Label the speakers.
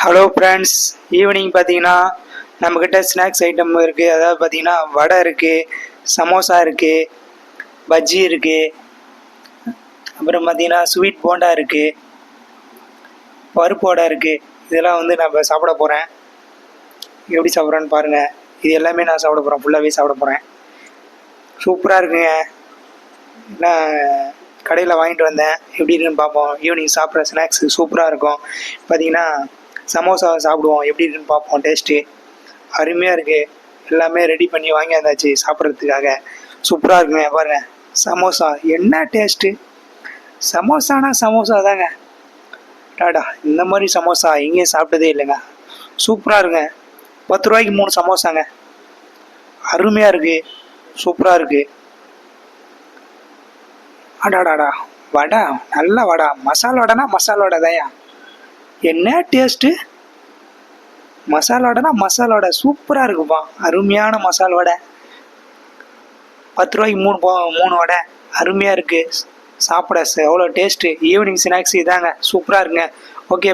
Speaker 1: Hello friends, evening பார்த்தீங்கன்னா நம்மக்கிட்ட snacks item இருக்குது. அதாவது பார்த்தீங்கன்னா வடை இருக்குது, சமோசா இருக்குது, பஜ்ஜி இருக்குது, அப்புறம் பார்த்தீங்கன்னா ஸ்வீட் போண்டா இருக்குது, பருப்பு வடை இருக்குது. இதெல்லாம் வந்து நம்ம சாப்பிட போகிறேன். எப்படி சாப்பிட்றேன்னு பாருங்கள். இது எல்லாமே நான் சாப்பிட போகிறேன், ஃபுல்லாகவே சாப்பிட போகிறேன். சூப்பராக இருக்குங்க. நான் கடையில் வாங்கிட்டு வந்தேன், எப்படி இருக்குன்னு பார்ப்போம். ஈவினிங் சாப்பிட்ற ஸ்நாக்ஸு சூப்பராக இருக்கும். பார்த்தீங்கன்னா சமோசா சாப்பிடுவோம், எப்படி இருக்குன்னு பார்ப்போம். டேஸ்ட்டு அருமையாக இருக்குது. எல்லாமே ரெடி பண்ணி வாங்கி வந்தாச்சு சாப்பிட்றதுக்காக. சூப்பராக இருக்குங்க. பாருங்கள், சமோசா என்ன டேஸ்ட்டு. சமோசானா சமோசா தாங்க. டாடா, இந்த மாதிரி சமோசா எங்கேயும் சாப்பிட்டதே இல்லைங்க. சூப்பராக இருக்குங்க. 10 ரூபாய்க்கு 3 சமோசாங்க. அருமையாக இருக்குது, சூப்பராக இருக்குது. அடாடாடா, வடை நல்ல வடை. மசால் வடைனா மசால் வடை தாயா. என்ன டேஸ்ட்டு. மசால் வடைனா மசால் வடை சூப்பராக இருக்குப்பா. அருமையான மசால் வடை. 10 ரூபாய்க்கு 3 வடை. அருமையாக இருக்குது. சாப்பிட எவ்வளோ டேஸ்ட்டு. ஈவினிங் ஸ்நாக்ஸ் இதாங்க. சூப்பராக இருக்குங்க. ஓகே.